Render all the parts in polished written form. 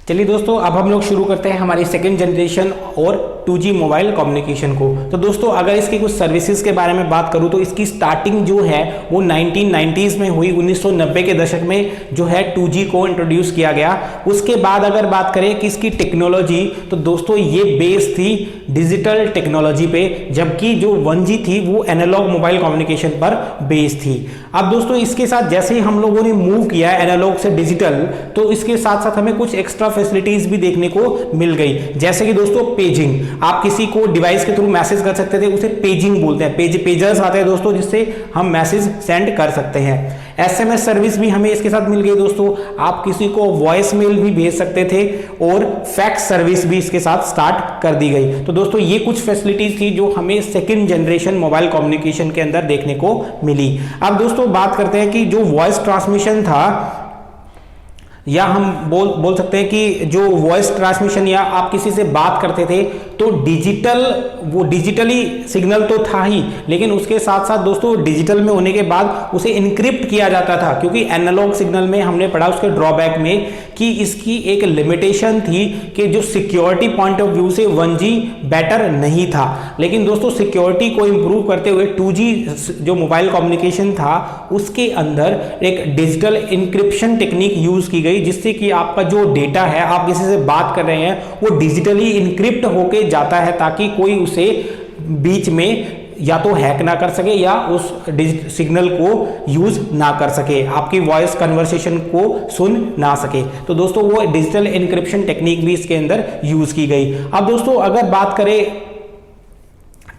चलिए दोस्तों, अब हम लोग शुरू करते हैं हमारी सेकेंड जनरेशन और 2G मोबाइल कम्युनिकेशन को। तो दोस्तों, अगर इसकी कुछ सर्विसेज के बारे में बात करूं तो इसकी स्टार्टिंग जो है वो 1990s में हुई। 1990 के दशक में जो है 2G को इंट्रोड्यूस किया गया। उसके बाद अगर बात करें कि इसकी टेक्नोलॉजी, तो दोस्तों ये बेस थी डिजिटल टेक्नोलॉजी पे, जबकि जो 1G थी वो एनालॉग मोबाइल कम्युनिकेशन पर बेस थी। अब दोस्तों इसके साथ जैसे ही हम लोगों ने मूव किया एनालॉग से डिजिटल, तो इसके साथ साथ हमें कुछ एक्स्ट्रा फैसिलिटीज भी देखने को मिल गई, जैसे कि दोस्तों पेजिंग। आप किसी को डिवाइस के थ्रू मैसेज कर सकते थे, उसे पेजिंग बोलते हैं। पेजर्स आते हैं दोस्तों, जिससे हम मैसेज सेंड कर सकते हैं। SMS सर्विस भी हमें इसके साथ मिल गई दोस्तों। आप किसी को वॉइस मेल भी भेज सकते थे और फैक्स सर्विस भी इसके साथ स्टार्ट कर दी गई। तो दोस्तों ये कुछ फैसिलिटीज थी जो हमें सेकंड जनरेशन मोबाइल कम्युनिकेशन के अंदर देखने को मिली। अब दोस्तों बात करते हैं कि जो वॉइस ट्रांसमिशन था, या हम बोल सकते हैं कि जो वॉइस ट्रांसमिशन या आप किसी से बात करते थे तो डिजिटली सिग्नल तो था ही, लेकिन उसके साथ साथ दोस्तों डिजिटल में होने के बाद उसे इनक्रिप्ट किया जाता था, क्योंकि एनालॉग सिग्नल में हमने पढ़ा उसके ड्रॉबैक में कि इसकी एक लिमिटेशन थी कि जो सिक्योरिटी पॉइंट ऑफ व्यू से 1G बेटर नहीं था। लेकिन दोस्तों सिक्योरिटी को इंप्रूव करते हुए 2G जो मोबाइल कम्युनिकेशन था उसके अंदर एक डिजिटल इंक्रिप्शन टेक्निक यूज की गई, जिससे कि आपका जो डेटा है, आप किसी से बात कर रहे हैं, वो डिजिटली इनक्रिप्ट होके जाता है, ताकि कोई उसे बीच में या तो हैक ना कर सके या उस सिग्नल को यूज ना कर सके, आपकी वॉइस कन्वर्सेशन को सुन ना सके। तो दोस्तों वो डिजिटल इनक्रिप्शन टेक्निक भी इसके अंदर यूज की गई। अब दोस्तों अगर बात करें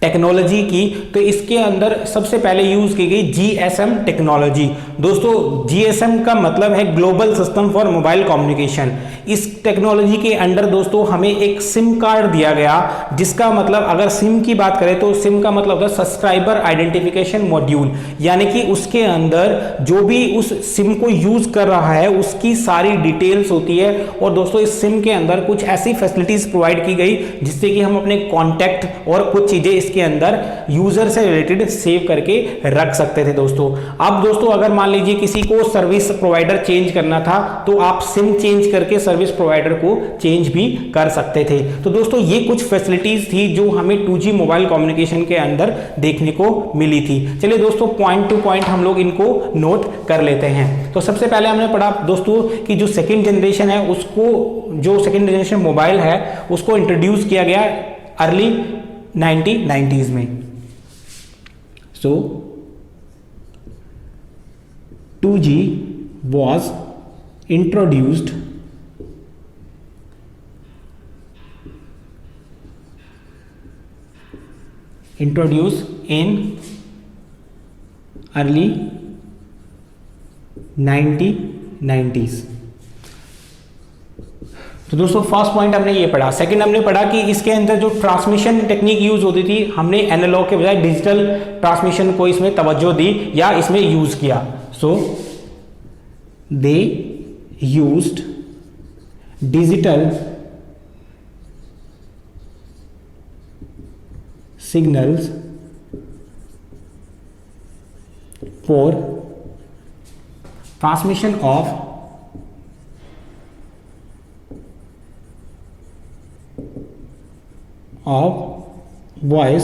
टेक्नोलॉजी की, तो इसके अंदर सबसे पहले यूज की गई GSM टेक्नोलॉजी। दोस्तों GSM का मतलब है global system for mobile communication. इस टेक्नोलॉजी के अंडर दोस्तों हमें एक सिम कार्ड दिया गया, जिसका मतलब अगर सिम की बात करें तो सिम का मतलब होता है सब्सक्राइबर आइडेंटिफिकेशन मॉड्यूल, यानी कि उसके अंदर जो भी उस सिम को यूज कर रहा है उसकी सारी डिटेल्स होती है। और दोस्तों इस सिम के अंदर कुछ ऐसी फैसिलिटीज प्रोवाइड की गई जिससे कि हम अपने कॉन्टैक्ट और कुछ चीजें इसके अंदर यूजर से रिलेटेड सेव करके रख सकते थे दोस्तों। अब दोस्तों अगर मान लीजिए किसी को सर्विस प्रोवाइडर चेंज करना था, तो आप सिम चेंज करके सर्विस प्रोवाइडर को चेंज भी कर सकते थे। तो दोस्तों ये कुछ फैसिलिटीज थी जो हमें 2G मोबाइल कम्युनिकेशन के अंदर देखने को मिली थी। चलिए दोस्तों पॉइंट टू पॉइंट हम लोग इनको नोट कर लेते हैं। तो सबसे पहले हमने पढ़ा दोस्तों कि जो सेकेंड जनरेशन है उसको, जो सेकेंड जनरेशन मोबाइल है उसको इंट्रोड्यूस किया गया अर्ली 1990s में। So 2G was introduced in early 1990s। तो दोस्तों फर्स्ट पॉइंट हमने ये पढ़ा। सेकंड हमने पढ़ा कि इसके अंदर जो ट्रांसमिशन टेक्निक यूज होती थी, हमने एनालॉग के बजाय डिजिटल ट्रांसमिशन को इसमें तवज्जो दी या इसमें यूज किया। So they used digital signals for transmission of voice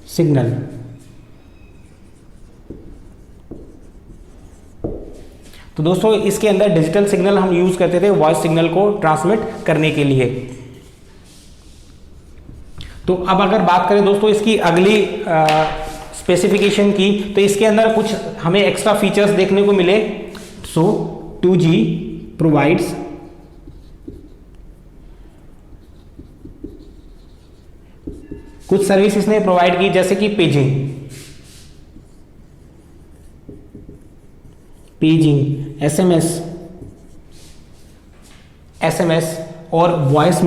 signal. तो दोस्तों इसके अंदर डिजिटल सिग्नल हम यूज करते थे वॉइस सिग्नल को ट्रांसमिट करने के लिए। तो अब अगर बात करें दोस्तों इसकी अगली स्पेसिफिकेशन की, तो इसके अंदर कुछ हमें एक्स्ट्रा फीचर्स देखने को मिले। सो 2G प्रोवाइड्स कुछ सर्विस इसने प्रोवाइड की, जैसे कि पेजिंग, SMS और वॉइस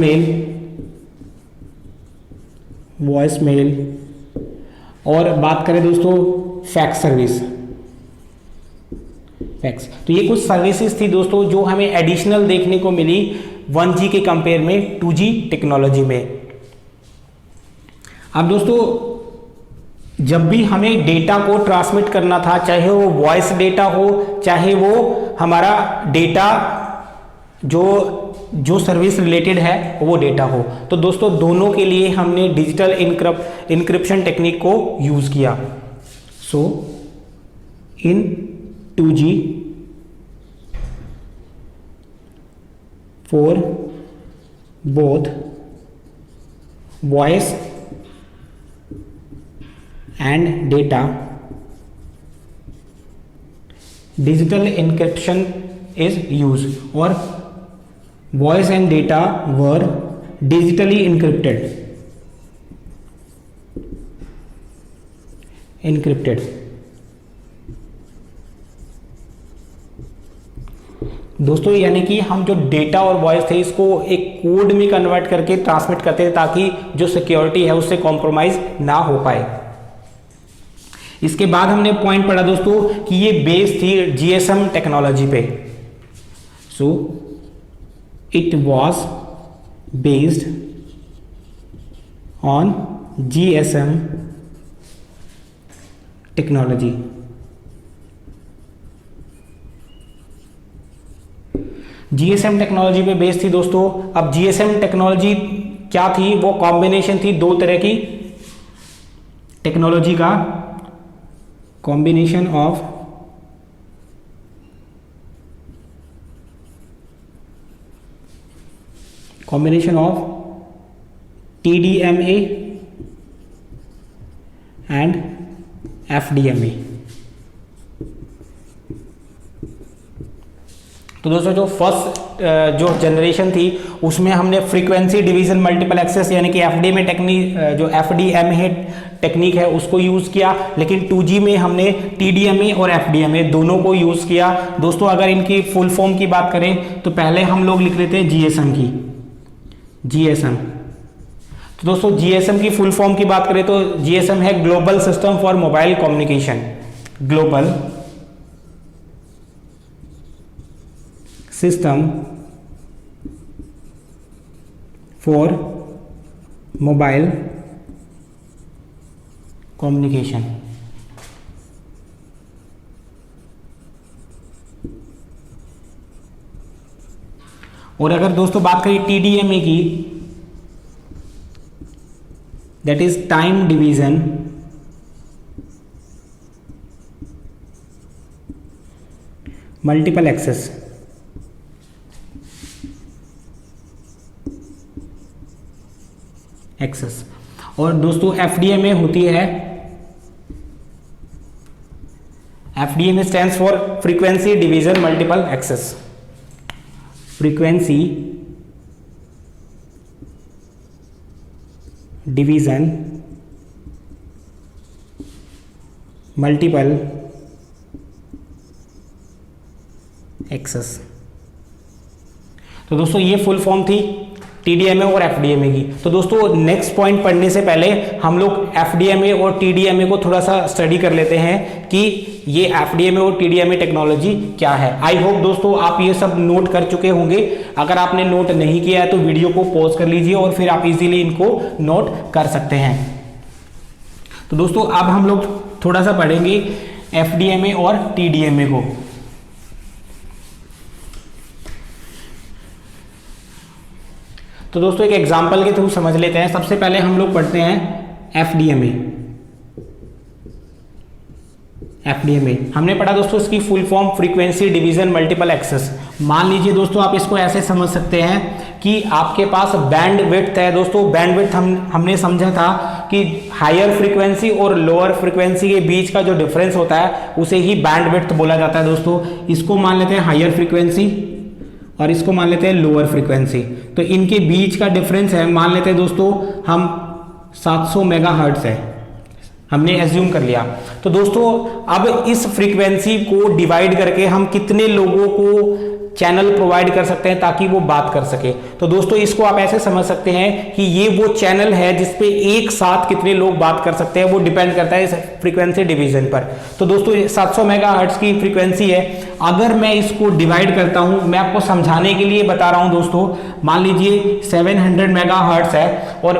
मेल। और बात करें दोस्तों फैक्स सर्विस, तो ये कुछ सर्विसेज थी दोस्तों जो हमें एडिशनल देखने को मिली 1G के कंपेयर में 2G टेक्नोलॉजी में। अब दोस्तों जब भी हमें डेटा को ट्रांसमिट करना था, चाहे वो वॉइस डेटा हो, चाहे वो हमारा डेटा जो जो सर्विस रिलेटेड है वो डेटा हो। तो दोस्तों दोनों के लिए हमने डिजिटल इनक्रिप्शन टेक्निक को यूज किया। सो इन 2G for both voice and data, digital encryption is used, और voice and data were digitally encrypted. दोस्तों यानी कि हम जो डेटा और वॉइस थे इसको एक कोड में कन्वर्ट करके ट्रांसमिट करते थे ताकि जो सिक्योरिटी है उससे कॉम्प्रोमाइज ना हो पाए। इसके बाद हमने पॉइंट पढ़ा दोस्तों कि ये बेस थी जीएसएम टेक्नोलॉजी पे। So it was based on GSM technology. GSM technology पे बेस्ड थी दोस्तों। अब जीएसएम टेक्नोलॉजी क्या थी, वो कॉम्बिनेशन थी दो तरह की टेक्नोलॉजी का, combination of TDMA and FDMA। तो दोस्तों जो फर्स्ट जो जनरेशन थी उसमें हमने फ्रीक्वेंसी डिवीजन मल्टीपल एक्सेस यानी कि FDMA टेक्निक, जो FDMA टेक्निक है उसको यूज किया, लेकिन 2G में हमने TDMA और FDMA दोनों को यूज किया। दोस्तों अगर इनकी फुल फॉर्म की बात करें तो पहले हम लोग लिख लेते हैं GSM की, GSM। तो दोस्तों GSM की फुल फॉर्म की बात करें तो GSM है global system for mobile communication, global system for mobile communication. और अगर दोस्तों बात करें TDMA की, that is time division multiple access. और दोस्तों FDMA होती है, FDMA stands for frequency division multiple access. Frequency division multiple access. तो दोस्तों ये फुल फॉर्म थी TDMA और FDMA की। तो दोस्तों नेक्स्ट पॉइंट पढ़ने से पहले हम लोग FDMA और TDMA को थोड़ा सा स्टडी कर लेते हैं कि ये FDMA और TDMA टेक्नोलॉजी क्या है। आई होप दोस्तों आप ये सब नोट कर चुके होंगे। अगर आपने नोट नहीं किया है तो वीडियो को पॉज कर लीजिए और फिर आप इजीली इनको नोट कर सकते हैं। तो दोस्तों अब हम लोग थोड़ा सा पढ़ेंगे FDMA और TDMA को। तो दोस्तों एक एग्जांपल के थ्रू समझ लेते हैं। सबसे पहले हम लोग पढ़ते हैं FDMA। हमने पढ़ा दोस्तों इसकी full form frequency division multiple access. मान लीजिए दोस्तों आप इसको ऐसे समझ सकते हैं कि आपके पास बैंड विड्थ है। दोस्तों बैंड विड्थ हमने समझा था कि हायर फ्रीक्वेंसी और लोअर फ्रीक्वेंसी के बीच का जो डिफरेंस होता है उसे ही बैंड विड्थ बोला जाता है। दोस्तों इसको मान लेते हैं हायर फ्रीक्वेंसी और इसको मान लेते हैं लोअर फ्रीक्वेंसी। तो इनके बीच का डिफरेंस है, मान लेते हैं दोस्तों हम 700 मेगाहर्ट्ज है, हमने एज्यूम कर लिया। तो दोस्तों अब इस फ्रीक्वेंसी को डिवाइड करके हम कितने लोगों को चैनल प्रोवाइड कर सकते हैं ताकि वो बात कर सके। तो दोस्तों इसको आप ऐसे समझ सकते हैं कि ये वो चैनल है जिसपे एक साथ कितने लोग बात कर सकते हैं, वो डिपेंड करता है इस फ्रीक्वेंसी डिवीजन पर। तो दोस्तों 700 मेगाहर्ट्ज की फ्रीक्वेंसी है। अगर मैं इसको डिवाइड करता हूं, मैं आपको समझाने के लिए बता रहा हूं दोस्तों, मान लीजिए 700 मेगाहर्ट्ज है और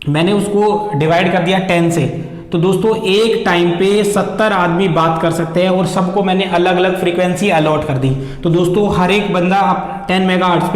मैंने उसको डिवाइड कर दिया 10 से, तो दोस्तों एक टाइम पे 70 आदमी बात कर सकते हैं और सबको मैंने अलग अलग फ्रीक्वेंसी अलॉट कर दी। तो दोस्तों हर एक बंदा आप 10 मेगाहर्ट्ज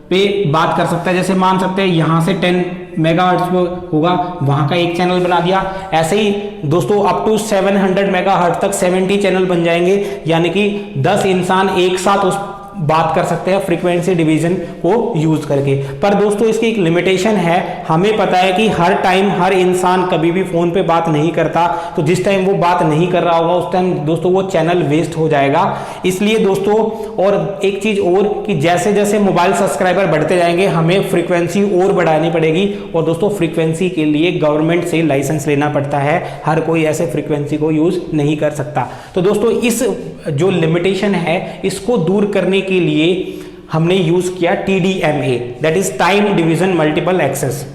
पे बात कर सकता है। जैसे मान सकते हैं यहाँ से 10 मेगाहर्ट्ज होगा, वहाँ का एक चैनल बना दिया। ऐसे ही दोस्तों अप टू 700 मेगाहर्ट्ज तक 70 चैनल बन जाएंगे, यानी कि 10 इंसान एक साथ उस बात कर सकते हैं फ्रीक्वेंसी डिवीजन को यूज करके। पर दोस्तों इसकी एक लिमिटेशन है, हमें पता है कि हर टाइम हर इंसान कभी भी फोन पे बात नहीं करता, तो जिस टाइम वो बात नहीं कर रहा होगा उस टाइम दोस्तों वो चैनल वेस्ट हो जाएगा। इसलिए दोस्तों और एक चीज और कि जैसे जैसे मोबाइल सब्सक्राइबर बढ़ते जाएंगे हमें फ्रीक्वेंसी और बढ़ानी पड़ेगी, और दोस्तों फ्रीक्वेंसी के लिए गवर्नमेंट से लाइसेंस लेना पड़ता है, हर कोई ऐसे फ्रीक्वेंसी को यूज नहीं कर सकता। तो दोस्तों इस जो लिमिटेशन है इसको दूर करने के लिए हमने यूज किया TDMA, that is time division multiple access.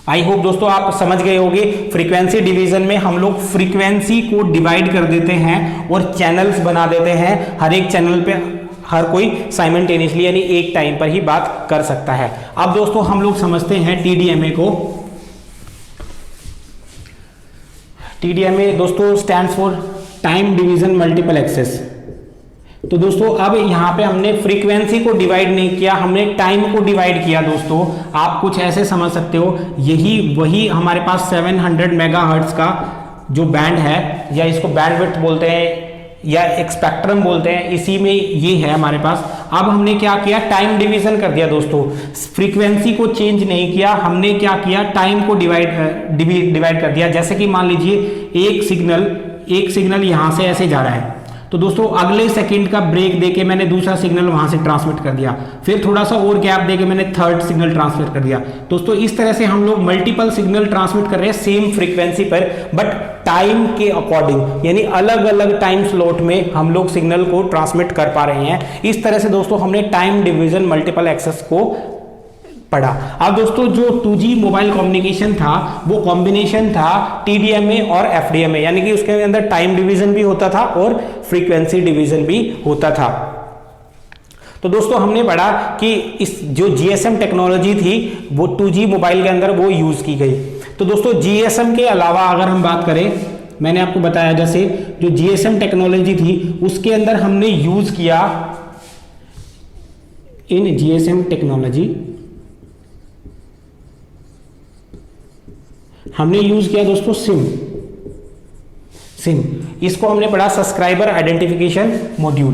I hope दोस्तों आप समझ गए होंगे। फ्रीक्वेंसी डिवीजन में हम लोग फ्रीक्वेंसी को डिवाइड कर देते हैं और चैनल्स बना देते हैं, हर एक चैनल पे हर कोई साइमल्टेनियसली यानी एक टाइम पर ही बात कर सकता है। अब दोस्तों हम लोग समझते हैं TDMA को। TDMA दोस्तों stands for time division multiple access. तो दोस्तों अब यहां पे हमने फ्रीक्वेंसी को डिवाइड नहीं किया, हमने टाइम को डिवाइड किया। दोस्तों आप कुछ ऐसे समझ सकते हो, यही वही हमारे पास 700 मेगाहर्ट्ज का जो बैंड है, या इसको बैंडविड्थ बोलते हैं या एक स्पेक्ट्रम बोलते हैं, इसी में ये है हमारे पास। अब हमने क्या किया, टाइम डिवीजन कर दिया दोस्तों, फ्रीक्वेंसी को चेंज नहीं किया, हमने क्या किया टाइम को डिवाइड कर दिया। जैसे कि मान लीजिए एक सिग्नल यहां से ऐसे जा रहा है, तो दोस्तों अगले सेकंड का ब्रेक देके मैंने दूसरा सिग्नल वहां से ट्रांसमिट कर दिया, फिर थोड़ा सा और गैप देके मैंने थर्ड सिग्नल ट्रांसमिट कर दिया। दोस्तों इस तरह से हम लोग मल्टीपल सिग्नल ट्रांसमिट कर रहे हैं सेम फ्रीक्वेंसी पर, बट टाइम के अकॉर्डिंग, यानी अलग अलग टाइम स्लॉट में हम लोग सिग्नल को ट्रांसमिट कर पा रहे हैं। इस तरह से दोस्तों हमने टाइम डिवीजन मल्टीपल एक्सेस को पढ़ा। अब दोस्तों जो 2G मोबाइल कम्युनिकेशन था वो कॉम्बिनेशन था TDMA और FDMA, यानी कि उसके अंदर टाइम डिवीजन भी होता था और फ्रीक्वेंसी डिवीजन भी होता था। तो दोस्तों हमने पढ़ा कि इस जो GSM टेक्नोलॉजी थी वो 2G मोबाइल के अंदर वो यूज की गई। तो दोस्तों GSM के अलावा अगर हम बात करें, मैंने आपको बताया जैसे जो GSM टेक्नोलॉजी थी उसके अंदर हमने यूज किया, इन GSM टेक्नोलॉजी हमने यूज किया दोस्तों सिम। इसको हमने पढ़ा subscriber identification module.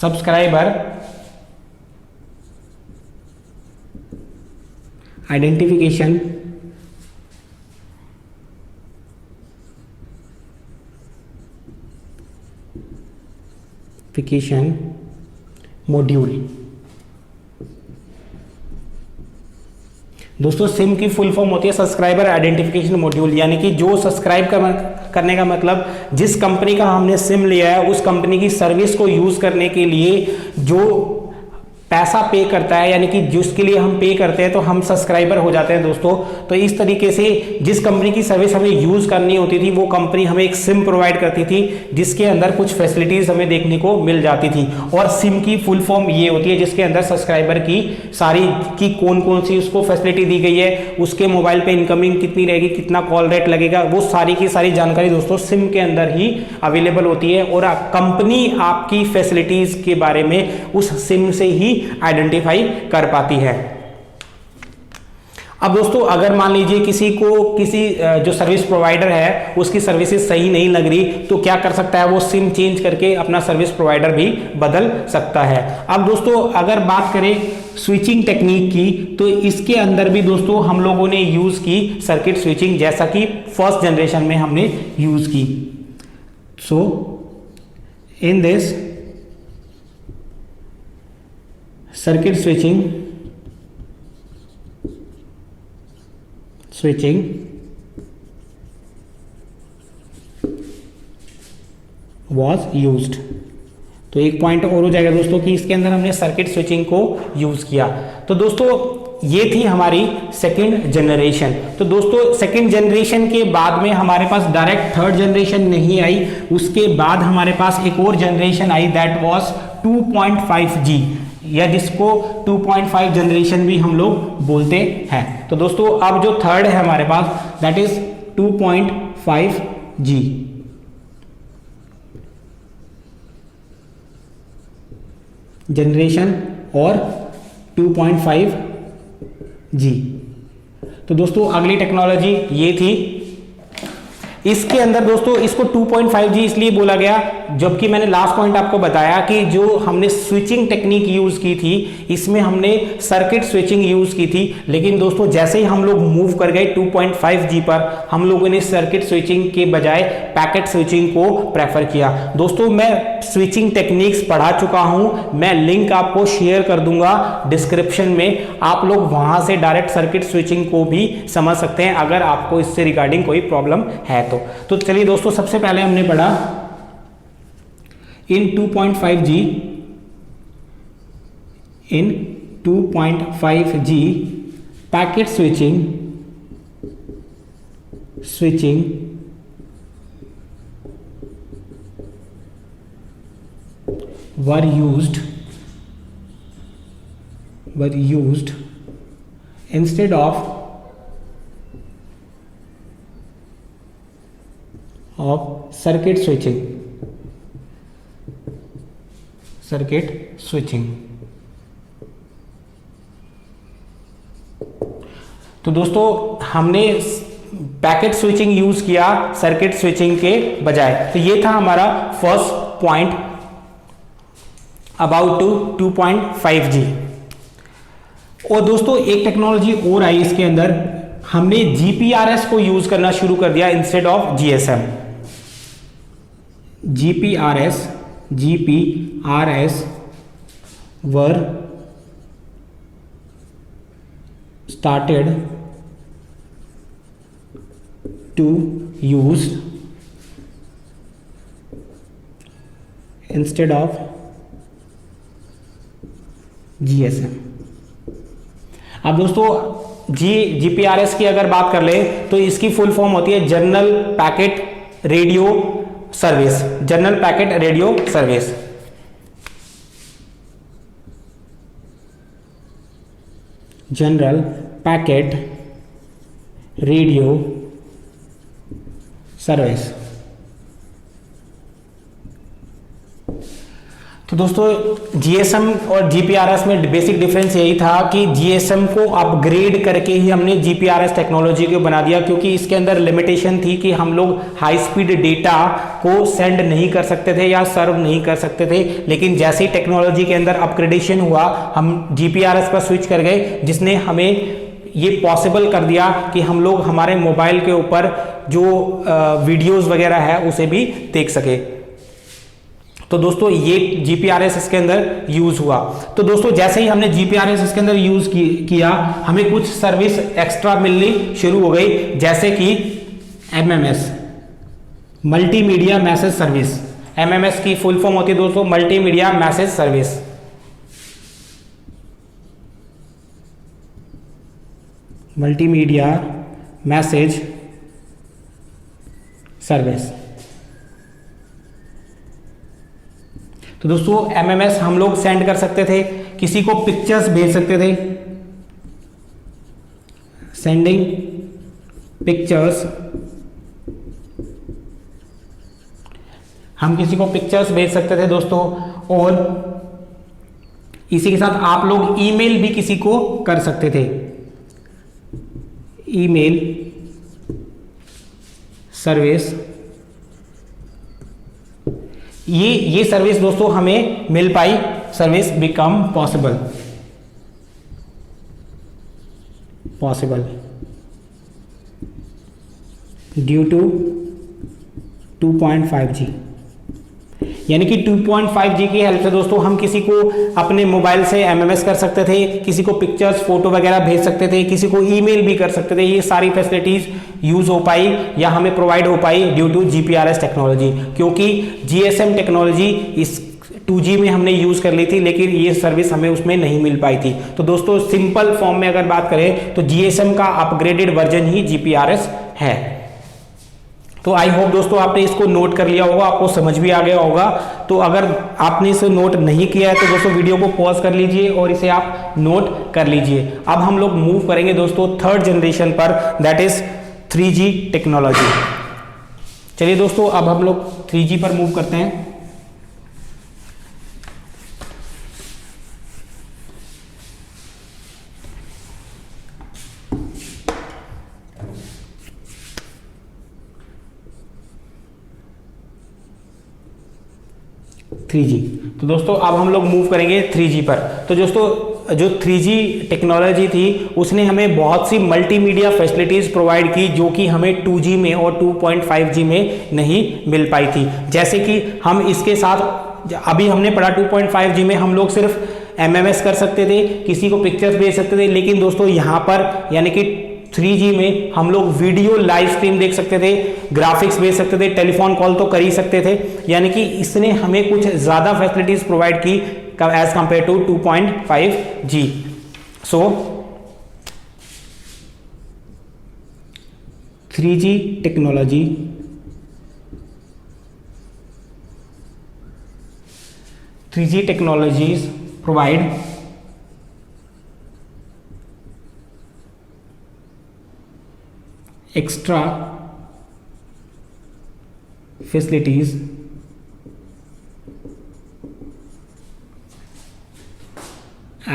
Subscriber identification module. दोस्तों सिम की फुल फॉर्म होती है सब्सक्राइबर आइडेंटिफिकेशन मॉड्यूल, यानी कि जो सब्सक्राइब करने का मतलब जिस कंपनी का हमने सिम लिया है उस कंपनी की सर्विस को यूज करने के लिए जो पैसा पे करता है, यानी कि जिसके लिए हम पे करते हैं तो हम सब्सक्राइबर हो जाते हैं दोस्तों। तो इस तरीके से जिस कंपनी की सर्विस हमें यूज करनी होती थी वो कंपनी हमें एक सिम प्रोवाइड करती थी जिसके अंदर कुछ फैसिलिटीज हमें देखने को मिल जाती थी। और सिम की फुल फॉर्म ये होती है जिसके अंदर सब्सक्राइबर की सारी की कौन कौन सी उसको फैसिलिटी दी गई है, उसके मोबाइल पे इनकमिंग कितनी रहेगी, कितना कॉल रेट लगेगा, वो सारी की सारी जानकारी दोस्तों सिम के अंदर ही अवेलेबल होती है। और कंपनी आपकी फैसिलिटीज के बारे में उस सिम से ही आइडेंटिफाई कर पाती है। अब दोस्तों अगर मान लीजिए किसी जो सर्विस प्रोवाइडर है उसकी सर्विसेज सही नहीं लग रही तो क्या कर सकता है, वो सिम चेंज करके अपना सर्विस प्रोवाइडर भी बदल सकता है। अब दोस्तों अगर बात करें स्विचिंग टेक्निक की तो इसके अंदर भी दोस्तों हम लोगों ने यूज की सर्किट स्विचिंग, जैसा कि फर्स्ट जनरेशन में हमने यूज की। So in this circuit switching was used। तो एक पॉइंट और हो जाएगा दोस्तों कि इसके अंदर हमने सर्किट स्विचिंग को यूज किया। तो दोस्तों ये थी हमारी सेकंड जनरेशन। तो दोस्तों सेकंड जनरेशन के बाद में हमारे पास डायरेक्ट थर्ड जनरेशन नहीं आई, उसके बाद हमारे पास एक और generation I, that was 2.5G। या जिसको 2.5 जनरेशन भी हम लोग बोलते हैं। तो दोस्तों अब जो थर्ड है हमारे पास दैट इज 2.5G। जनरेशन और 2.5G। तो दोस्तों अगली टेक्नोलॉजी ये थी। इसके अंदर दोस्तों इसको 2.5G इसलिए बोला गया जबकि मैंने लास्ट पॉइंट आपको बताया कि जो हमने स्विचिंग टेक्निक यूज की थी इसमें हमने सर्किट स्विचिंग यूज की थी, लेकिन दोस्तों जैसे ही हम लोग मूव कर गए 2.5G पर हम लोगों ने सर्किट स्विचिंग के बजाय पैकेट स्विचिंग को प्रेफर किया। दोस्तों मैं स्विचिंग टेक्निक्स पढ़ा चुका हूं, मैं लिंक आपको शेयर कर दूंगा डिस्क्रिप्शन में, आप लोग वहां से डायरेक्ट सर्किट स्विचिंग को भी समझ सकते हैं अगर आपको इससे रिगार्डिंग कोई प्रॉब्लम है तो चलिए दोस्तों सबसे पहले हमने पढ़ा इन 2.5G packet switching were used instead of circuit switching। तो दोस्तों हमने पैकेट स्विचिंग यूज किया सर्किट स्विचिंग के बजाय। तो ये था हमारा फर्स्ट पॉइंट अबाउट 2.5G। और दोस्तों एक टेक्नोलॉजी और आई इसके अंदर, हमने GPRS को यूज करना शुरू कर दिया instead of GSM। GPRS were started to use instead of GSM। अब दोस्तों GPRS की अगर बात कर ले तो इसकी फुल फॉर्म होती है general packet radio service. General packet radio service. General packet radio service. तो दोस्तों GSM और GPRS में बेसिक डिफरेंस यही था कि GSM को अपग्रेड करके ही हमने GPRS टेक्नोलॉजी को बना दिया, क्योंकि इसके अंदर लिमिटेशन थी कि हम लोग हाई स्पीड डेटा को सेंड नहीं कर सकते थे या सर्व नहीं कर सकते थे। लेकिन जैसे ही टेक्नोलॉजी के अंदर अपग्रेडेशन हुआ हम GPRS पर स्विच कर गए, जिसने हमें ये पॉसिबल कर दिया कि हम लोग हमारे मोबाइल के ऊपर जो वीडियोस वगैरह है उसे भी देख सके। तो दोस्तों ये GPRS इसके अंदर यूज हुआ। तो दोस्तों जैसे ही हमने GPRS इसके अंदर यूज किया हमें कुछ सर्विस एक्स्ट्रा मिलनी शुरू हो गई, जैसे कि MMS multimedia message service. MMS की फुल फॉर्म होती है दोस्तों multimedia message service. Multimedia message service. तो दोस्तों MMS हम लोग सेंड कर सकते थे, किसी को पिक्चर्स भेज सकते थे, सेंडिंग पिक्चर्स। हम किसी को पिक्चर्स भेज सकते थे दोस्तों, और इसी के साथ आप लोग ईमेल भी किसी को कर सकते थे। ईमेल सर्विस, ये सर्विस दोस्तों हमें मिल पाई, service become possible due to 2.5G। यानी कि 2.5G की हेल्प से दोस्तों हम किसी को अपने मोबाइल से MMS कर सकते थे, किसी को पिक्चर्स फोटो वगैरह भेज सकते थे, किसी को ईमेल भी कर सकते थे। ये सारी फैसिलिटीज यूज हो पाई या हमें प्रोवाइड हो पाई ड्यू टू GPRS टेक्नोलॉजी, क्योंकि GSM टेक्नोलॉजी इस 2G में हमने यूज कर ली थी, लेकिन ये सर्विस हमें उसमें नहीं मिल पाई थी। तो दोस्तों सिंपल फॉर्म में अगर बात करें तो GSM का अपग्रेडेड वर्जन ही GPRS है। तो आई होप दोस्तों आपने इसको नोट कर लिया होगा, आपको समझ भी आ गया होगा। तो अगर आपने इसे नोट नहीं किया है तो दोस्तों वीडियो को पॉज कर लीजिए और इसे आप नोट कर लीजिए। अब हम लोग मूव करेंगे दोस्तों थर्ड जनरेशन पर, दैट इज 3G टेक्नोलॉजी। चलिए दोस्तों अब हम लोग 3G पर मूव करते हैं। तो दोस्तों अब हम लोग मूव करेंगे 3G पर। तो दोस्तों जो 3G टेक्नोलॉजी थी उसने हमें बहुत सी मल्टीमीडिया फैसिलिटीज प्रोवाइड की जो कि हमें 2G में और 2.5G में नहीं मिल पाई थी। जैसे कि हम इसके साथ अभी हमने पढ़ा 2.5G में हम लोग सिर्फ MMS कर सकते थे, किसी को पिक्चर्स भेज सकते थे, लेकिन दोस्तों यहाँ पर यानी कि 3G में हम लोग वीडियो लाइव स्ट्रीम देख सकते थे, ग्राफिक्स भेज सकते थे, टेलीफोन कॉल तो कर ही सकते थे। यानी कि इसने हमें कुछ ज़्यादा फैसिलिटीज प्रोवाइड की as compare to 2.5G। So 3G technology technologies provide extra facilities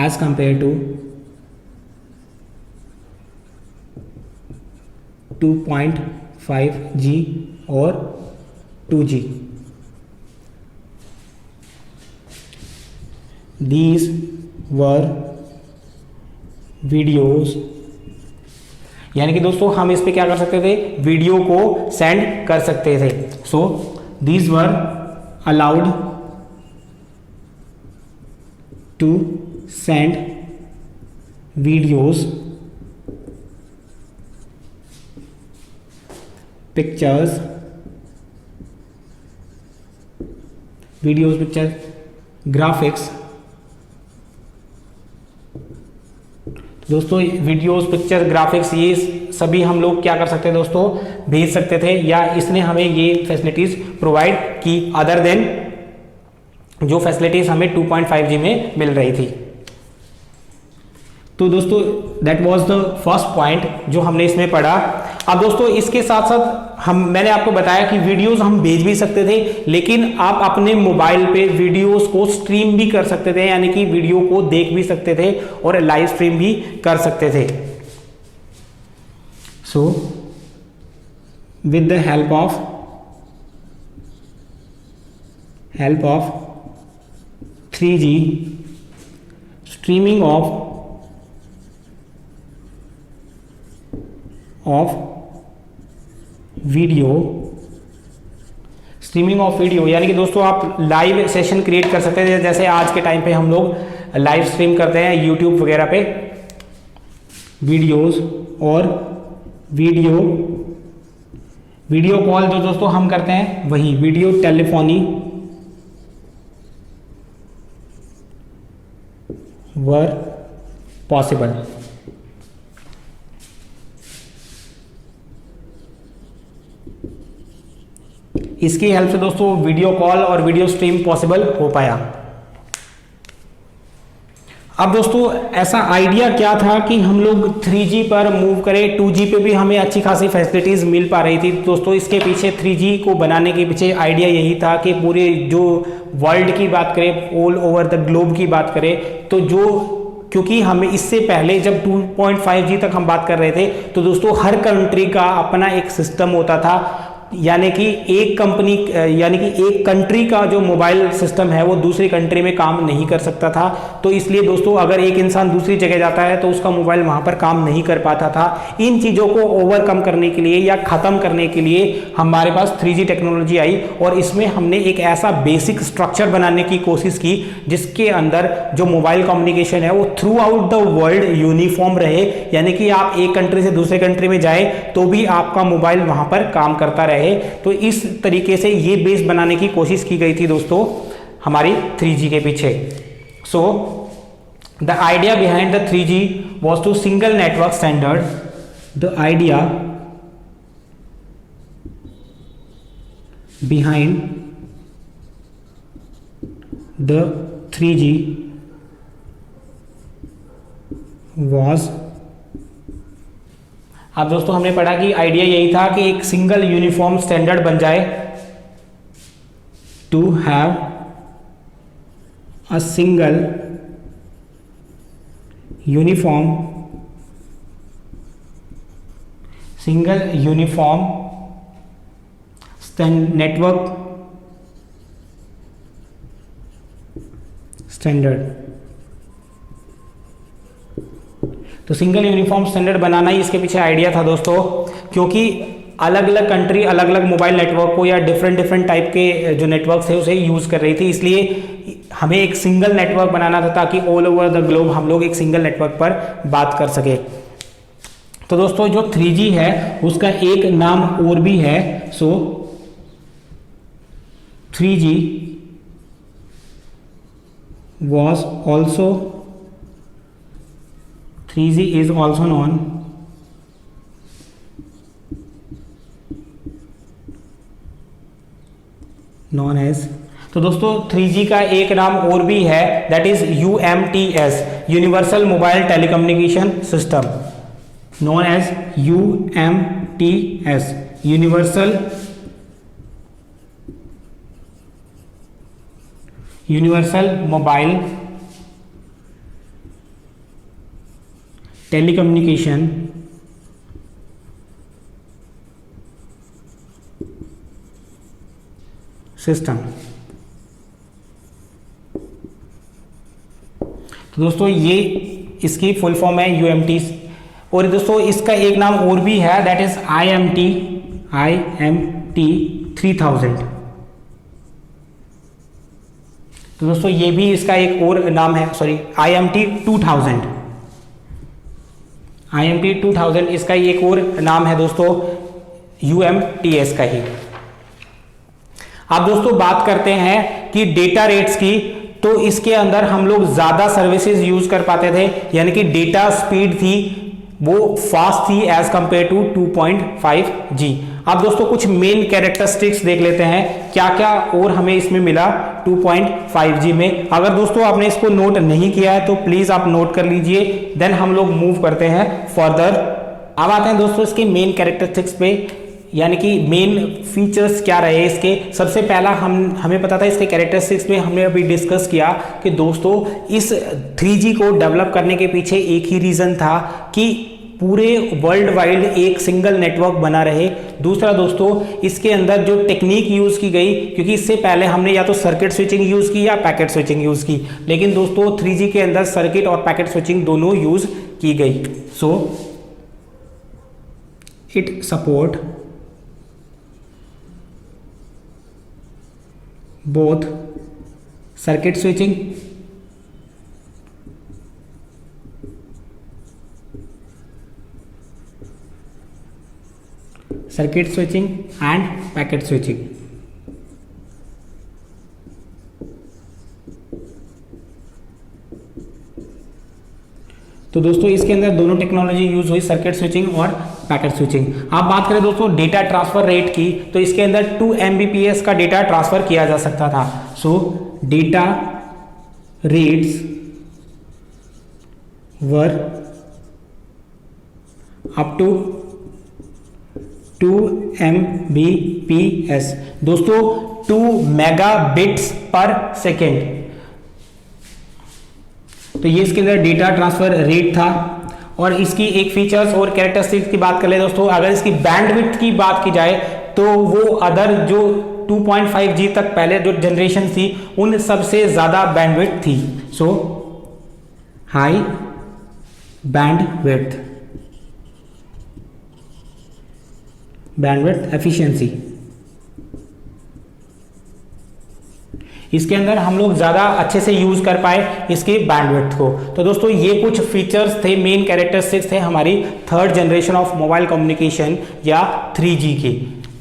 as compared to 2.5G or 2G. These were videos, यानी कि दोस्तों हम इस पे क्या कर सकते थे, वीडियो को सेंड कर सकते थे। So these were allowed to send videos, pictures, picture, graphics. दोस्तों वीडियोस, पिक्चर, ग्राफिक्स ये सभी हम लोग क्या कर सकते हैं दोस्तों, भेज सकते थे, या इसने हमें ये फैसिलिटीज प्रोवाइड की अदर देन जो फैसिलिटीज हमें 2.5G में मिल रही थी। तो दोस्तों that was the first point जो हमने इसमें पढ़ा। अब दोस्तों इसके साथ साथ मैंने आपको बताया कि वीडियोस हम भेज भी सकते थे, लेकिन आप अपने मोबाइल पे वीडियोस को स्ट्रीम भी कर सकते थे, यानी कि वीडियो को देख भी सकते थे और लाइव स्ट्रीम भी कर सकते थे। So with the help of 3G streaming of video, यानी कि दोस्तों आप लाइव सेशन क्रिएट कर सकते हैं, जैसे आज के टाइम पे हम लोग लाइव स्ट्रीम करते हैं यूट्यूब वगैरह पे वीडियोस, और वीडियो कॉल जो दोस्तों हम करते हैं वही वीडियो टेलीफोनी वर पॉसिबल। इसकी हेल्प से दोस्तों वीडियो कॉल और वीडियो स्ट्रीम पॉसिबल हो पाया। अब दोस्तों ऐसा आइडिया क्या था कि हम लोग 3G पर मूव करें, 2G पे भी हमें अच्छी खासी फैसिलिटीज मिल पा रही थी। दोस्तों इसके पीछे 3G को बनाने के पीछे आइडिया यही था कि पूरे जो वर्ल्ड की बात करें, ऑल ओवर द ग्लोब की बात करें, तो क्योंकि हमें इससे पहले जब 2.5G तक हम बात कर रहे थे तो दोस्तों हर कंट्री का अपना एक सिस्टम होता था, यानी कि एक कंट्री का जो मोबाइल सिस्टम है वो दूसरी कंट्री में काम नहीं कर सकता था। तो इसलिए दोस्तों अगर एक इंसान दूसरी जगह जाता है तो उसका मोबाइल वहां पर काम नहीं कर पाता था। इन चीज़ों को ओवरकम करने के लिए या ख़त्म करने के लिए हमारे पास 3G टेक्नोलॉजी आई, और इसमें हमने एक ऐसा बेसिक स्ट्रक्चर बनाने की कोशिश की जिसके अंदर जो मोबाइल कम्युनिकेशन है वो through out the world uniform रहे, यानी कि आप एक कंट्री से दूसरे कंट्री में जाए तो भी आपका मोबाइल वहां पर काम करता रहे। तो इस तरीके से ये बेस बनाने की कोशिश की गई थी दोस्तों हमारी 3G के पीछे। So the idea behind the 3G was to single network standard. The idea behind the 3G was, अब दोस्तों हमने पढ़ा कि आइडिया यही था कि एक सिंगल यूनिफॉर्म स्टैंडर्ड बन जाए, to have a single uniform network standard. तो सिंगल यूनिफॉर्म स्टैंडर्ड बनाना ही इसके पीछे आइडिया था दोस्तों, क्योंकि अलग अलग कंट्री अलग अलग मोबाइल नेटवर्क को या डिफरेंट टाइप के जो नेटवर्क है उसे यूज़ कर रही थी, इसलिए हमें एक सिंगल नेटवर्क बनाना था ताकि ऑल ओवर द ग्लोब हम लोग एक सिंगल नेटवर्क पर बात कर सके। तो दोस्तों जो 3G है उसका एक नाम और भी है, सो 3G was also 3G is also known as, तो दोस्तों 3G का एक नाम और भी है, that is UMTS, universal mobile telecommunication system, known as UMTS, universal mobile telecommunication system. तो दोस्तों ये इसकी फुल फॉर्म है UMT, और दोस्तों इसका एक नाम और भी है, दैट इज IMT 3000। तो दोस्तों ये भी इसका एक और नाम है, सॉरी IMT 2000 इसका एक और नाम है दोस्तों, UMTS का ही। अब दोस्तों बात करते हैं कि डेटा रेट्स की, तो इसके अंदर हम लोग ज्यादा सर्विसेज यूज कर पाते थे, यानी कि डेटा स्पीड थी वो फास्ट थी एज कंपेयर टू 2.5G। अब दोस्तों कुछ मेन कैरेक्टरिस्टिक्स देख लेते हैं क्या क्या और हमें इसमें मिला 2.5G में। अगर दोस्तों आपने इसको नोट नहीं किया है तो प्लीज आप नोट कर लीजिए, देन हम लोग मूव करते हैं फर्दर। अब आते हैं दोस्तों इसके मेन कैरेक्टरिस्टिक्स पे, यानी कि मेन फीचर्स क्या रहे इसके। सबसे पहला हमें पता था इसके कैरेक्टरिस्टिक्स में हमने अभी डिस्कस किया कि दोस्तों इस 3G को डेवलप करने के पीछे एक ही रीजन था कि पूरे वर्ल्ड वाइड एक सिंगल नेटवर्क बना रहे। दूसरा दोस्तों इसके अंदर जो टेक्निक यूज की गई, क्योंकि इससे पहले हमने या तो सर्किट स्विचिंग यूज की या पैकेट स्विचिंग यूज की, लेकिन दोस्तों 3G के अंदर सर्किट और पैकेट स्विचिंग दोनों यूज की गई। So it support both circuit switching and packet switching। तो दोस्तों इसके अंदर दोनों टेक्नोलॉजी यूज हुई, सर्किट स्विचिंग और पैकेट स्विचिंग। आप बात करें दोस्तों डेटा ट्रांसफर रेट की, तो इसके अंदर 2 Mbps का डेटा ट्रांसफर किया जा सकता था। So data rates were up to 2 Mbps, दोस्तों 2 मेगाबिट्स पर सेकेंड। तो ये इसके अंदर डेटा ट्रांसफर रेट था। और इसकी एक फीचर्स और कैरेक्टरिस्टिक्स की बात कर ले दोस्तों, अगर इसकी बैंडविड्थ की बात की जाए तो वो अदर जो 2.5G तक पहले जो जनरेशन थी उन सबसे ज्यादा बैंडविड्थ थी। सो हाई बैंडविड्थ एफिशिएंसी, इसके अंदर हम लोग ज़्यादा अच्छे से यूज़ कर पाए इसकी बैंडविड्थ को। तो दोस्तों ये कुछ फीचर्स थे, मेन कैरेक्टरिस्टिक्स थे हमारी 3rd generation of mobile communication या 3G की।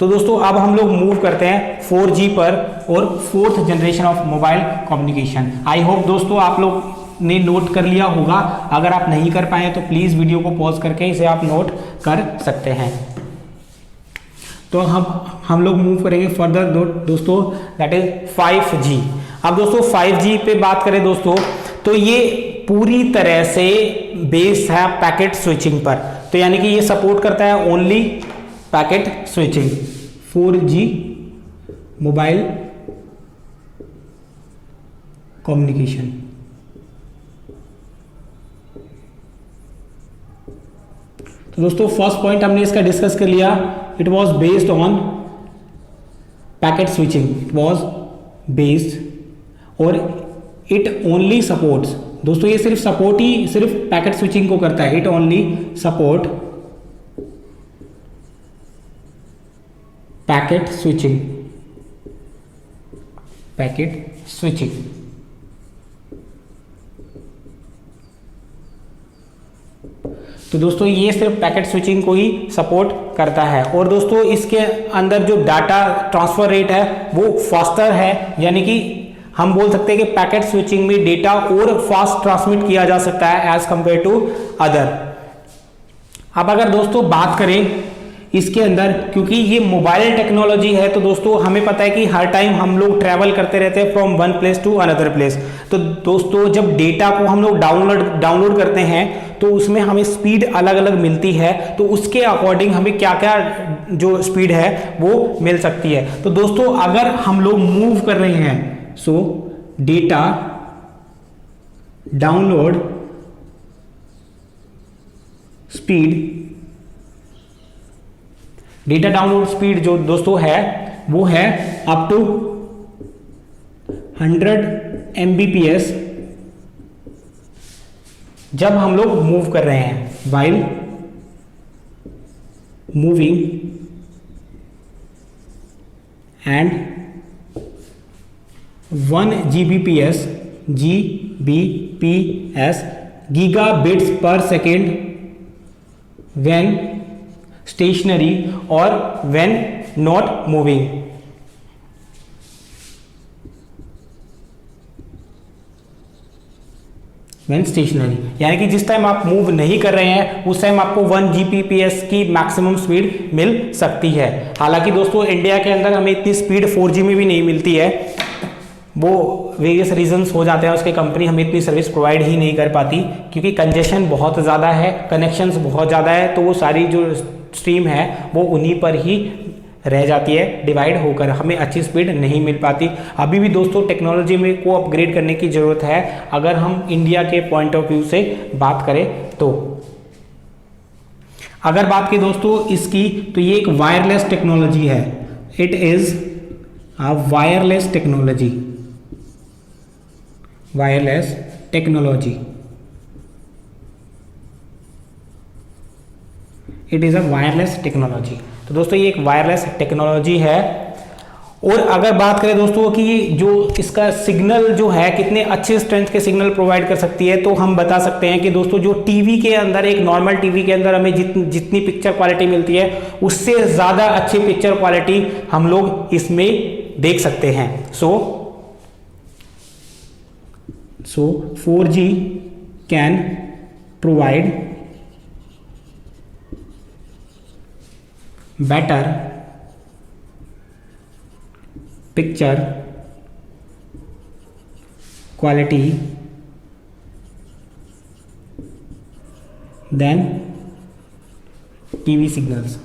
तो दोस्तों अब हम लोग मूव करते हैं 4G पर और 4th generation of mobile communication. I hope दोस्तों आप लोग ने नोट कर लिया होगा, अगर आप नहीं कर पाए तो प्लीज़ वीडियो को पॉज करके इसे आप नोट कर सकते हैं। तो हम लोग मूव करेंगे फर्दर दोस्तों, दैट इज 5G। अब दोस्तों 5G पे बात करें दोस्तों, तो ये पूरी तरह से बेस्ड है पैकेट स्विचिंग पर। तो यानी कि ये सपोर्ट करता है only packet switching. 4G mobile communication. तो दोस्तों फर्स्ट पॉइंट हमने इसका डिस्कस कर लिया, it was based on packet switching, it was based, और इट ओनली सपोर्ट्स, दोस्तों ये सिर्फ सपोर्ट ही सिर्फ पैकेट स्विचिंग को करता है, it only support packet switching, packet switching. तो दोस्तों ये सिर्फ पैकेट स्विचिंग को ही सपोर्ट करता है। और दोस्तों इसके अंदर जो डाटा ट्रांसफर रेट है वो फास्टर है, यानी कि हम बोल सकते हैं कि पैकेट स्विचिंग में डेटा और फास्ट ट्रांसमिट किया जा सकता है एज कंपेयर टू अदर। अब अगर दोस्तों बात करें इसके अंदर, क्योंकि ये मोबाइल टेक्नोलॉजी है, तो दोस्तों हमें पता है कि हर टाइम हम लोग ट्रैवल करते रहते हैं from one place to another place. तो दोस्तों जब डेटा को हम लोग डाउनलोड करते हैं तो उसमें हमें स्पीड अलग अलग मिलती है, तो उसके अकॉर्डिंग हमें क्या क्या जो स्पीड है वो मिल सकती है। तो दोस्तों अगर हम लोग मूव कर रहे हैं, सो data download speed, data download speed जो दोस्तों है वो है अप टू 100 Mbps जब हम लोग मूव कर रहे हैं, while moving, and 1 Gbps gigabits per second when stationary और when not moving. When stationary यानी कि जिस टाइम आप मूव नहीं कर रहे हैं उस टाइम आपको 1 Gbps की मैक्सिमम स्पीड मिल सकती है। हालांकि दोस्तों इंडिया के अंदर हमें इतनी स्पीड 4G में भी नहीं मिलती है, वो वेरियस रीजंस हो जाते हैं, उसके कंपनी हमें इतनी सर्विस प्रोवाइड ही नहीं कर पाती क्योंकि कंजेशन बहुत ज़्यादा है, कनेक्शंस बहुत ज़्यादा है, तो वो सारी जो स्ट्रीम है वो उन्हीं पर ही रह जाती है डिवाइड होकर, हमें अच्छी स्पीड नहीं मिल पाती। अभी भी दोस्तों टेक्नोलॉजी में को अपग्रेड करने की ज़रूरत है अगर हम इंडिया के पॉइंट ऑफ व्यू से बात करें तो। अगर बात की दोस्तों इसकी, तो ये एक वायरलेस टेक्नोलॉजी है, it is a wireless technology, wireless technology, it is a wireless technology. तो दोस्तों ये एक वायरलेस टेक्नोलॉजी है। और अगर बात करें दोस्तों कि जो इसका सिग्नल जो है कितने अच्छे स्ट्रेंथ के सिग्नल प्रोवाइड कर सकती है, तो हम बता सकते हैं कि दोस्तों जो टीवी के अंदर, एक नॉर्मल टीवी के अंदर हमें जितनी पिक्चर क्वालिटी मिलती है उससे ज़्यादा अच्छी पिक्चर क्वालिटी हम लोग इसमें देख सकते हैं। सो 4G can provide better picture quality than TV signals।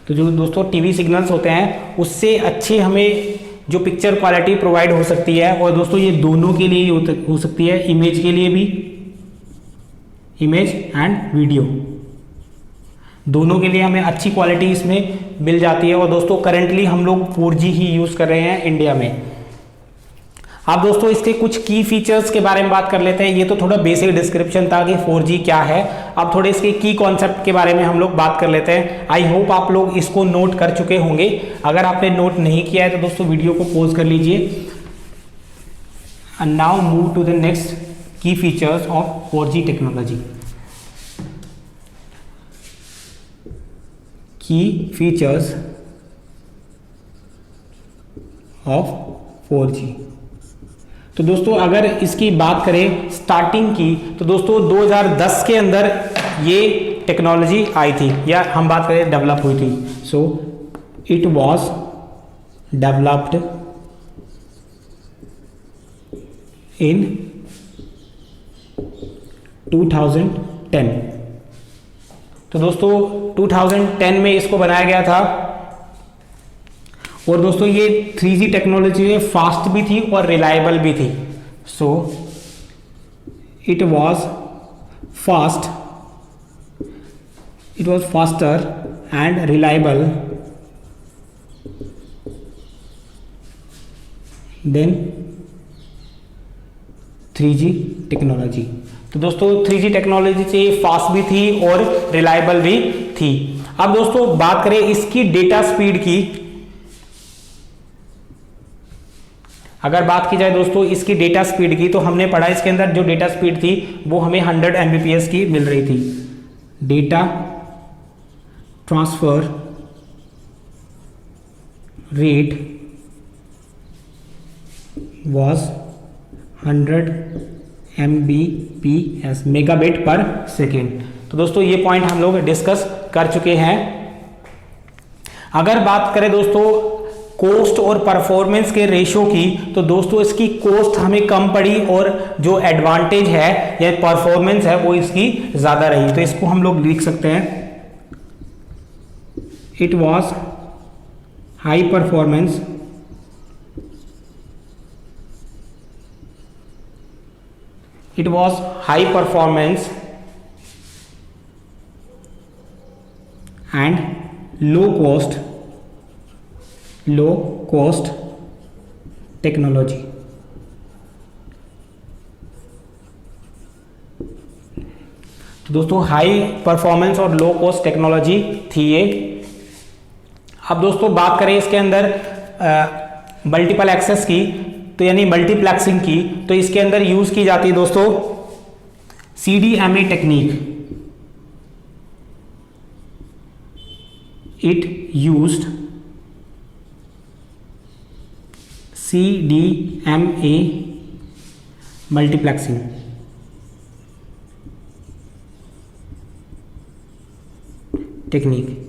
तो जो दोस्तों टीवी सिग्नल्स होते हैं उससे अच्छी हमें जो पिक्चर क्वालिटी प्रोवाइड हो सकती है। और दोस्तों ये दोनों के लिए हो सकती है, इमेज के लिए भी, इमेज एंड वीडियो दोनों के लिए हमें अच्छी क्वालिटी इसमें मिल जाती है। और दोस्तों करंटली हम लोग 4G ही यूज़ कर रहे हैं इंडिया में। अब दोस्तों इसके कुछ की फीचर्स के बारे में बात कर लेते हैं। ये तो थोड़ा बेसिक डिस्क्रिप्शन था कि 4G क्या है, अब थोड़े इसके की कॉन्सेप्ट के बारे में हम लोग बात कर लेते हैं। आई होप आप लोग इसको नोट कर चुके होंगे, अगर आपने नोट नहीं किया है तो दोस्तों वीडियो को पॉज कर लीजिए। And now move to the next key features of 4G technology. Key features of 4G। तो दोस्तों अगर इसकी बात करें स्टार्टिंग की, तो दोस्तों 2010 के अंदर ये टेक्नोलॉजी आई थी, या हम बात करें डेवलप हुई थी। So it was developed in 2010। तो दोस्तों 2010 में इसको बनाया गया था। और दोस्तों ये 3G टेक्नोलॉजी में फास्ट भी थी और रिलायबल भी थी। So it was fast, it was faster and reliable then 3G technology. तो दोस्तों 3G टेक्नोलॉजी से फास्ट भी थी और रिलायबल भी थी। अब दोस्तों बात करें इसकी डेटा स्पीड की। अगर बात की जाए दोस्तों इसकी डेटा स्पीड की, तो हमने पढ़ा इसके अंदर जो डेटा स्पीड थी वो हमें 100 Mbps की मिल रही थी। Data transfer rate was 100 Mbps, megabit पर सेकेंड। तो दोस्तों ये पॉइंट हम लोग डिस्कस कर चुके हैं। अगर बात करें दोस्तों कॉस्ट और परफॉर्मेंस के रेशो की, तो दोस्तों इसकी कॉस्ट हमें कम पड़ी और जो एडवांटेज है या परफॉर्मेंस है वो इसकी ज्यादा रही। तो इसको हम लोग लिख सकते हैं, it was high performance it was high performance and low cost technology। तो दोस्तों हाई परफॉर्मेंस और लो कॉस्ट टेक्नोलॉजी थी ये। अब दोस्तों बात करें इसके अंदर मल्टीपल एक्सेस की, तो यानी मल्टीप्लेक्सिंग की, तो इसके अंदर यूज की जाती है दोस्तों CDMA technique. It used CDMA multiplexing. Technique.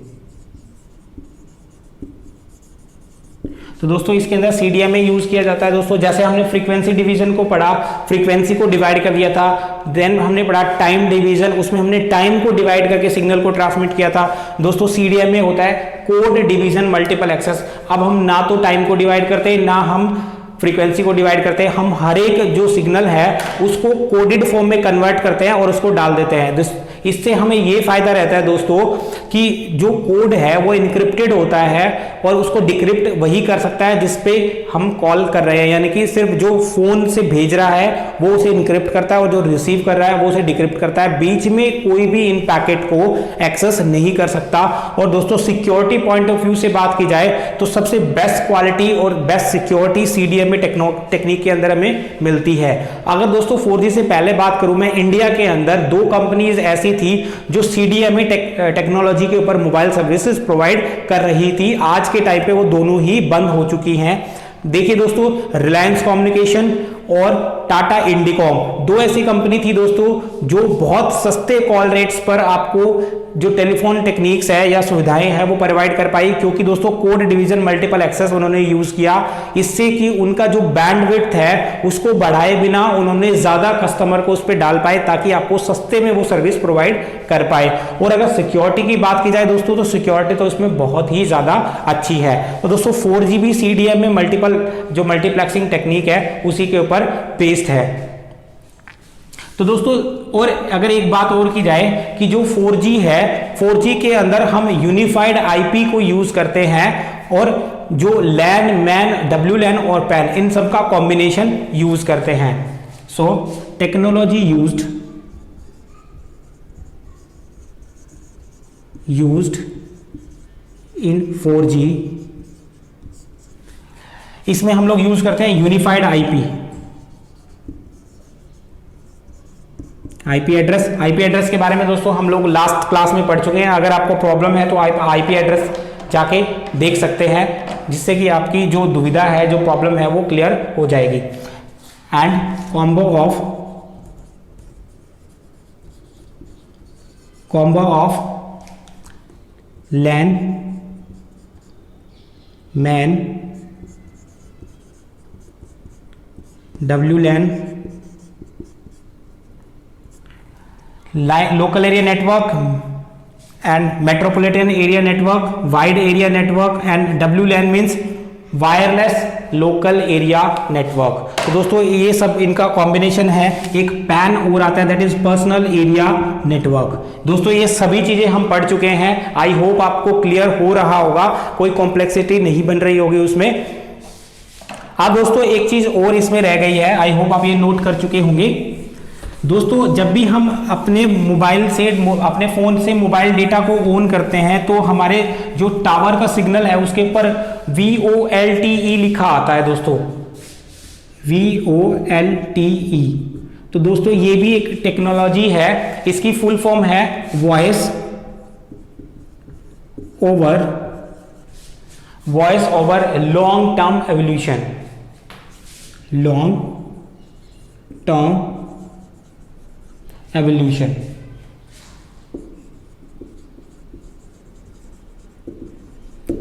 तो दोस्तों इसके अंदर CDMA यूज किया जाता है दोस्तों। जैसे हमने फ्रीक्वेंसी डिवीजन को पढ़ा, फ्रीक्वेंसी को डिवाइड कर दिया था। देन हमने पढ़ा टाइम डिवीजन, उसमें हमने टाइम को डिवाइड करके सिग्नल को ट्रांसमिट किया था। दोस्तों CDMA होता है कोड डिवीजन मल्टीपल एक्सेस। अब हम ना तो टाइम को डिवाइड करते ना हम फ्रीक्वेंसी को डिवाइड करते हैं, हम हर एक जो सिग्नल है उसको कोडेड फॉर्म में कन्वर्ट करते हैं और उसको डाल देते हैं। इससे हमें ये फायदा रहता है दोस्तों कि जो कोड है वो इनक्रिप्टेड होता है और उसको डिक्रिप्ट वही कर सकता है जिसपे हम कॉल कर रहे हैं, यानी कि सिर्फ जो फोन से भेज रहा है वो उसे इनक्रिप्ट करता है और जो रिसीव कर रहा है वो उसे डिक्रिप्ट करता है। बीच में कोई भी इन पैकेट को एक्सेस नहीं कर सकता। और दोस्तों सिक्योरिटी पॉइंट ऑफ व्यू से बात की जाए तो सबसे बेस्ट क्वालिटी और बेस्ट सिक्योरिटी CDMA टेक्निक के अंदर हमें मिलती है। अगर दोस्तों 4G से पहले बात करूं मैं, इंडिया के अंदर 2 कंपनीज ऐसी थी जो CDMA टेक्नोलॉजी के ऊपर मोबाइल सर्विसेज प्रोवाइड कर रही थी। आज के टाइम पे वो दोनों ही बंद हो चुकी हैं। देखिए दोस्तों, रिलायंस कम्युनिकेशन और टाटा इंडिकॉम 2 ऐसी कंपनी थी दोस्तों जो बहुत सस्ते कॉल रेट्स पर आपको जो टेलीफोन टेक्निक्स है या सुविधाएं हैं वो प्रोवाइड कर पाई, क्योंकि दोस्तों कोड डिवीजन मल्टीपल एक्सेस उन्होंने यूज किया। इससे कि उनका जो बैंडविड्थ है उसको बढ़ाए बिना उन्होंने ज्यादा कस्टमर को उस पर डाल पाए ताकि आपको सस्ते में वो सर्विस प्रोवाइड कर पाए। और अगर सिक्योरिटी की बात की जाए दोस्तों तो सिक्योरिटी तो इसमें बहुत ही ज्यादा अच्छी है। तो दोस्तों 4G भी CDMA मल्टीपल जो मल्टीप्लेक्सिंग टेक्निक है उसी के ऊपर बेस्ड है। तो दोस्तों और अगर एक बात और की जाए कि जो 4G है, 4G के अंदर हम यूनिफाइड IP को यूज करते हैं और जो लैन, मैन, WLAN और पैन इन सब का कॉम्बिनेशन यूज करते हैं। So technology used in 4G, इसमें हम लोग यूज करते हैं यूनिफाइड IP एड्रेस के बारे में दोस्तों हम लोग लास्ट क्लास में पढ़ चुके हैं। अगर आपको प्रॉब्लम है तो IP एड्रेस जाके देख सकते हैं, जिससे कि आपकी जो दुविधा है, जो प्रॉब्लम है वो क्लियर हो जाएगी। And combo of combo of LAN MAN WLAN local area network and metropolitan area network, wide area network, and WLAN means wireless local area network. तो दोस्तों ये सब इनका कॉम्बिनेशन है। एक पैन और आता है that is personal area network. दोस्तों ये सभी चीजें हम पढ़ चुके हैं। आई होप आपको क्लियर हो रहा होगा, कोई कॉम्प्लेक्सिटी नहीं बन रही होगी उसमें। अब दोस्तों एक चीज और इसमें रह गई है, आई होप आप ये नोट कर चुके होंगे। दोस्तों जब भी हम अपने मोबाइल से अपने फोन से मोबाइल डेटा को ऑन करते हैं तो हमारे जो टावर का सिग्नल है उसके ऊपर VOLTE लिखा आता है दोस्तों, VOLTE। तो दोस्तों ये भी एक टेक्नोलॉजी है, इसकी फुल फॉर्म है voice over long term evolution, long term evolution.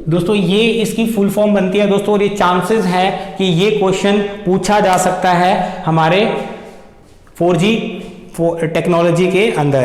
दोस्तों ये इसकी फुल फॉर्म बनती है दोस्तों, और ये चांसेस है कि ये क्वेश्चन पूछा जा सकता है हमारे 4G टेक्नोलॉजी के अंदर।